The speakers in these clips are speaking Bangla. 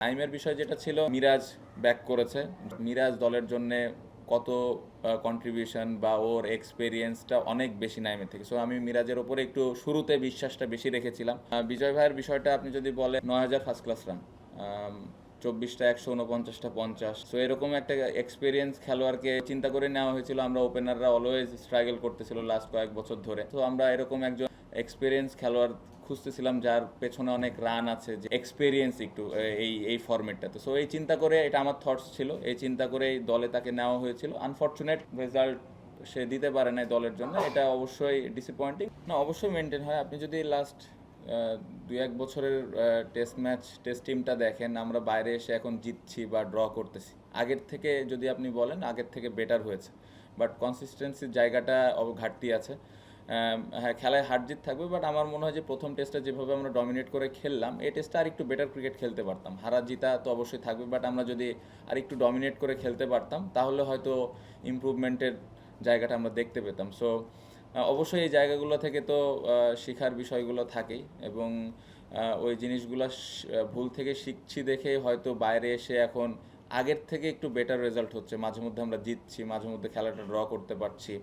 নাইমের বিষয় যেটা ছিল, মিরাজ ব্যাক করেছে। মিরাজ দলের জন্য কত কন্ট্রিবিউশন বা ওর এক্সপেরিয়েন্সটা অনেক বেশি নাইমের থেকে। সো আমি মিরাজের ওপরে একটু শুরুতে বিশ্বাসটা বেশি রেখেছিলাম। বিজয় ভাইয়ের বিষয়টা আপনি যদি বলেন, 9,000 ফার্স্ট ক্লাস রান, 24টা 100, 49টা 50। সো এরকম একটা এক্সপিরিয়েন্স খেলোয়াড়কে চিন্তা করে নেওয়া হয়েছিল। আমরা ওপেনাররা অলওয়েজ স্ট্রাগল করতেছিল লাস্ট কয়েক বছর ধরে। তো আমরা এরকম একজন এক্সপিরিয়েন্স খেলোয়াড় খুঁজতেছিলাম যার পেছনে অনেক রান আছে, যে এক্সপিরিয়েন্স একটু এই ফরম্যাটটাতে। সো এই চিন্তা করে, এটা আমার থটস ছিল, এই চিন্তা করে এই দলে তাকে নেওয়া হয়েছিল। আনফর্চুনেট রেজাল্ট সে দিতে পারে না দলের জন্য, এটা অবশ্যই ডিসঅ্যাপয়েন্টিং। না, অবশ্যই মেনটেন হয়। আপনি যদি লাস্ট 2-1 বছরের টেস্ট টিমটা দেখেন, আমরা বাইরে এসে এখন জিতছি বা ড্র করতেছি। আগের থেকে যদি আপনি বলেন, আগের থেকে বেটার হয়েছে, বাট কনসিস্টেন্সির জায়গাটা ঘাটতি আছে। হ্যাঁ, খেলায় হার জিত থাকবে, বাট আমার মনে হয় যে প্রথম টেস্টটা যেভাবে আমরা ডমিনেট করে খেললাম, এই টেস্টটা আর একটু বেটার ক্রিকেট খেলতে পারতাম। হারা জিতা তো অবশ্যই থাকবে, বাট আমরা যদি আর একটু ডমিনেট করে খেলতে পারতাম, তাহলে হয়তো ইমপ্রুভমেন্টের জায়গাটা আমরা দেখতে পেতাম। সো অবশ্যই এই জায়গাগুলো থেকে তো শেখার বিষয়গুলো থাকেই, এবং ওই জিনিসগুলো ভুল থেকে শিখছি দেখে হয়তো বাইরে এসে এখন আগের থেকে একটু বেটার রেজাল্ট হচ্ছে। মাঝে মধ্যে আমরা জিতছি, মাঝে মধ্যে খেলাটা ড্র করতে পারছি।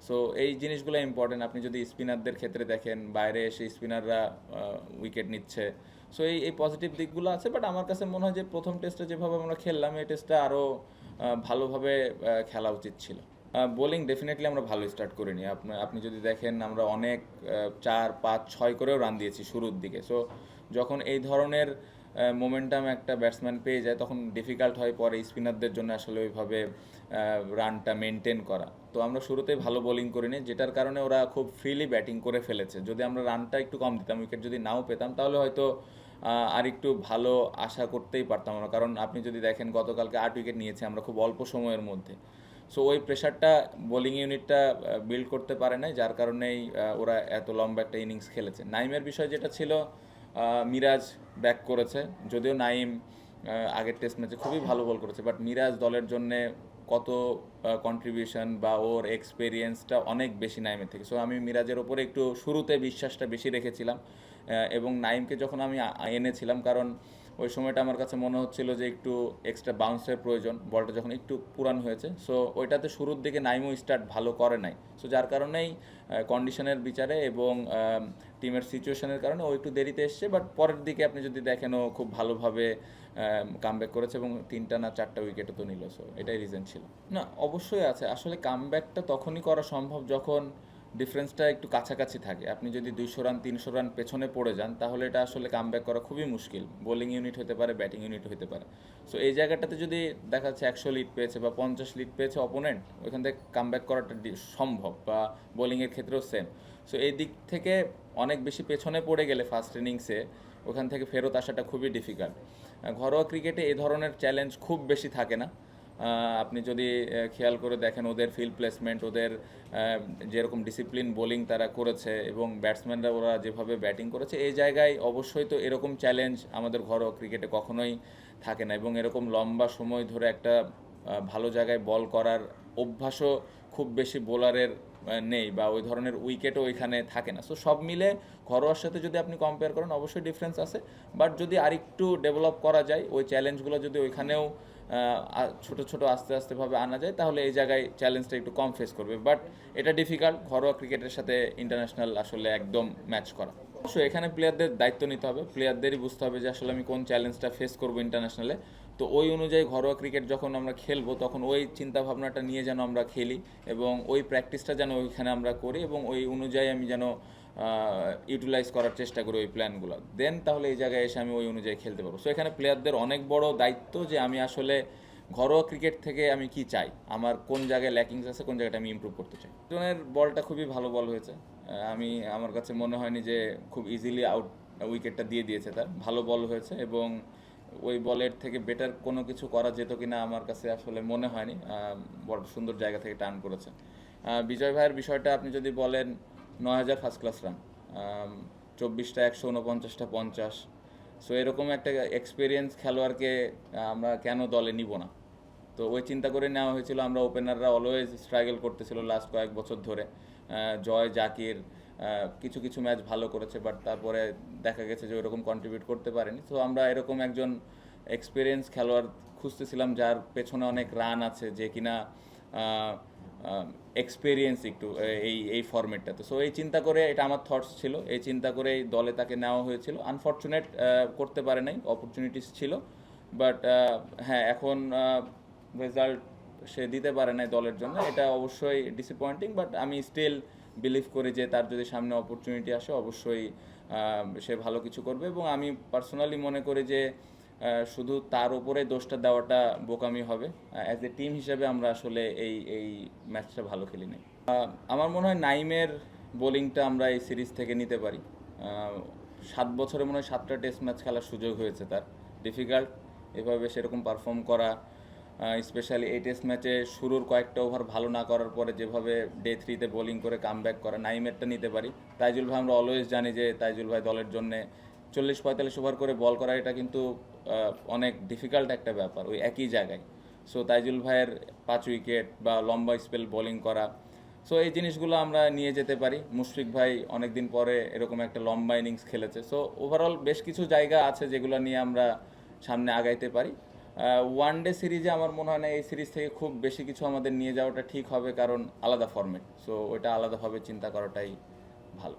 সো এই জিনিসগুলো ইম্পর্টেন্ট। আপনি যদি স্পিনারদের ক্ষেত্রে দেখেন, বাইরে এসে স্পিনাররা উইকেট নিচ্ছে। সো এই পজিটিভ দিকগুলো আছে, বাট আমার কাছে মনে হয় যে প্রথম টেস্টে যেভাবে আমরা খেললাম, এই টেস্টটা আরও ভালোভাবে খেলা উচিত ছিল। বোলিং ডেফিনেটলি আমরা ভালো স্টার্ট করিনি। আপনি যদি দেখেন, আমরা অনেক 4, 5, 6 করেও রান দিয়েছি শুরুর দিকে। সো যখন এই ধরনের মোমেন্টাম একটা ব্যাটসম্যান পেয়ে যায়, তখন ডিফিকাল্ট হয় পরে স্পিনারদের জন্য আসলে ওইভাবে রানটা মেনটেন করা। তো আমরা শুরুতেই ভালো বোলিং করিনি, যেটার কারণে ওরা খুব ফ্রিলি ব্যাটিং করে ফেলেছে। যদি আমরা রানটা একটু কম দিতাম, উইকেট যদি নাও পেতাম, তাহলে হয়তো আর একটু ভালো আশা করতেই পারতাম আমরা। কারণ আপনি যদি দেখেন, গতকালকে 8 উইকেট নিয়েছি আমরা খুব অল্প সময়ের মধ্যে। সো ওই প্রেশারটা বোলিং ইউনিটটা বিল্ড করতে পারে নাই, যার কারণেই ওরা এত লম্বা একটা ইনিংস খেলেছে। নাইমের বিষয় যেটা ছিল, মিরাজ ব্যাক করেছে। যদিও নাইম আগের টেস্ট ম্যাচে খুবই ভালো বল করেছে, বাট মিরাজ দলের জন্য কত কন্ট্রিবিউশন বা ওর এক্সপেরিয়েন্সটা অনেক বেশি নাইমের থেকে। সো আমি মিরাজের ওপরে একটু শুরুতে বিশ্বাসটা বেশি রেখেছিলাম, এবং নাইমকে যখন আমি এনেছিলাম, কারণ ওই সময়টা আমার কাছে মনে হচ্ছিল যে একটু এক্সট্রা বাউন্সের প্রয়োজন, বলটা যখন একটু পুরান হয়েছে। সো ওইটাতে শুরুর দিকে নাইমও স্টার্ট ভালো করে নাই। সো যার কারণেই কন্ডিশনের বিচারে এবং টিমের সিচুয়েশনের কারণে ও একটু দেরিতে এসছে, বাট পরের দিকে আপনি যদি দেখেন, ও খুব ভালোভাবে কামব্যাক করেছে এবং 3টা না 4টা উইকেটও তো নিল। সো এটাই রিজন ছিল। না, অবশ্যই আছে। আসলে কামব্যাকটা তখনই করা সম্ভব যখন ডিফারেন্সটা একটু কাছাকাছি থাকে। আপনি যদি 200 রান 300 রান পেছনে পড়ে যান, তাহলে এটা আসলে কামব্যাক করা খুবই মুশকিল। বোলিং ইউনিট হতে পারে, ব্যাটিং ইউনিট হতে পারে। সো এই জায়গাটাতে যদি দেখা যাচ্ছে 100 লিড পেয়েছে বা 50 লিড পেয়েছে অপোনেন্ট, ওইখান থেকে কামব্যাক করাটা সম্ভব, বা বোলিংয়ের ক্ষেত্রেও সেম। সো এই দিক থেকে অনেক বেশি পেছনে পড়ে গেলে ফার্স্ট ইনিংসে, ওখান থেকে ফেরত আসাটা খুবই ডিফিকাল্ট। ঘরোয়া ক্রিকেটে এই ধরনের চ্যালেঞ্জ খুব বেশি থাকে না। আপনি যদি খেয়াল করে দেখেন, ওদের ফিল্ড প্লেসমেন্ট, ওদের যেরকম ডিসিপ্লিন বোলিং তারা করেছে, এবং ব্যাটসম্যানরা ওরা যেভাবে ব্যাটিং করেছে, এই জায়গায় অবশ্যই তো এরকম চ্যালেঞ্জ আমাদের ঘরোয়া ক্রিকেটে কখনোই থাকে না। এবং এরকম লম্বা সময় ধরে একটা ভালো জায়গায় বল করার অভ্যাসও খুব বেশি বোলারের নেই, বা ওই ধরনের উইকেটও ওইখানে থাকে না। সো সব মিলে ঘরোয়ার সাথে যদি আপনি কম্পেয়ার করেন, অবশ্যই ডিফারেন্স আছে। বাট যদি আরেকটু ডেভেলপ করা যায়, ওই চ্যালেঞ্জগুলো যদি ওইখানেও ছোট ছোট আস্তে আস্তেভাবে আনা যায়, তাহলে এই জায়গায় চ্যালেঞ্জটা একটু কম ফেস করবে। বাট এটা ডিফিকাল্ট ঘরোয়া ক্রিকেটের সাথে ইন্টারন্যাশনাল আসলে একদম ম্যাচ করা। সো এখানে প্লেয়ারদের দায়িত্ব নিতে হবে, প্লেয়ারদেরই বুঝতে হবে যে আসলে আমি কোন চ্যালেঞ্জটা ফেস করবো ইন্টারন্যাশনালে। তো ওই অনুযায়ী ঘরোয়া ক্রিকেট যখন আমরা খেলবো, তখন ওই চিন্তা ভাবনাটা নিয়ে যেন আমরা খেলি, এবং ওই প্র্যাকটিসটা যেন ওইখানে আমরা করি, এবং ওই অনুযায়ী আমি যেন ইউটিলাইজ করার চেষ্টা করি ওই প্ল্যানগুলো। দেন তাহলে এই জায়গায় এসে আমি ওই অনুযায়ী খেলতে পারবো। সো এখানে প্লেয়ারদের অনেক বড় দায়িত্ব যে আমি আসলে ঘরোয়া ক্রিকেট থেকে আমি কি চাই, আমার কোন জায়গায় ল্যাকিংস আছে, কোন জায়গাটা আমি ইমপ্রুভ করতে চাই। জনের বলটা খুবই ভালো বল হয়েছে। আমার কাছে মনে হয়নি যে খুব ইজিলি আউট উইকেটটা দিয়ে দিয়েছে। তার ভালো বল হয়েছে, এবং ওই বলের থেকে বেটার কোনো কিছু করা যেত কিনা আমার কাছে আসলে মনে হয়নি। বড় সুন্দর জায়গা থেকে টার্ন করেছে। বিজয় ভাইয়ের বিষয়টা আপনি যদি বলেন, 9,000 ফার্স্ট ক্লাস রান, 24টা 100, 49টা 50। সো এরকম একটা এক্সপিরিয়েন্স খেলোয়াড়কে আমরা কেন দলে নিব না? তো ওই চিন্তা করে নেওয়া হয়েছিল। আমরা ওপেনাররা অলওয়েজ স্ট্রাগল করতেছিল লাস্ট কয়েক বছর ধরে। জয়, জাকির কিছু কিছু ম্যাচ ভালো করেছে, বাট তারপরে দেখা গেছে যে ওরকম কন্ট্রিবিউট করতে পারেনি। তো আমরা এরকম একজন এক্সপিরিয়েন্স খেলোয়াড় খুঁজতেছিলাম যার পেছনে অনেক রান আছে, যে কিনা এক্সপিরিয়েন্স একটু এই ফরম্যাটটাতে। সো এই চিন্তা করে, এটা আমার থটস ছিল, এই চিন্তা করেই দলে তাকে নেওয়া হয়েছিল। আনফর্চুনেট করতে পারে নাই, অপরচুনিটিস ছিল, বাট হ্যাঁ এখন রেজাল্ট সে দিতে পারে নাই দলের জন্য, এটা অবশ্যই ডিসঅ্যাপয়েন্টিং। বাট আমি স্টিল বিলিভ করি যে তার যদি সামনে অপরচুনিটি আসে অবশ্যই সে ভালো কিছু করবে। এবং আমি পার্সোনালি মনে করি যে শুধু তার উপরে দোষটা দেওয়াটা বোকামি হবে। অ্যাজ এ টিম হিসেবে আমরা আসলে এই ম্যাচটা ভালো খেলি নাই। আমার মনে হয় নাইমের বোলিংটা আমরা এই সিরিজ থেকে নিতে পারি। 7 বছরে মনে হয় 7টা টেস্ট ম্যাচ খেলার সুযোগ হয়েছে তার। ডিফিকাল্ট এভাবে সেরকম পারফর্ম করা, স্পেশালি এই টেস্ট ম্যাচে শুরুর কয়েকটা ওভার ভালো না করার পরে যেভাবে ডে 3-তে বোলিং করে কামব্যাক করা, নাইমেরটা নিতে পারি। তাইজুল ভাই আমরা অলওয়েজ জানি যে তাইজুল ভাই দলের জন্য 40-45 ওভার করে বল করা, এটা কিন্তু অনেক ডিফিকাল্ট একটা ব্যাপার ওই একই জায়গায়। সো তাইজুল ভাইয়ের 5 উইকেট বা লম্বা স্পেল বোলিং করা, সো এই জিনিসগুলো আমরা নিয়ে যেতে পারি। মুশফিক ভাই অনেক দিন পরে এরকম একটা লম্বা ইনিংস খেলেছে। সো ওভারঅল বেশ কিছু জায়গা আছে যেগুলো নিয়ে আমরা সামনে আগাইতে পারি। ওয়ান ডে সিরিজে আমার মনে হয় না এই সিরিজ থেকে খুব বেশি কিছু আমাদের নিয়ে যাওয়াটা ঠিক হবে, কারণ আলাদা ফরম্যাট। সো ওইটা আলাদাভাবে চিন্তা করাটাই ভালো।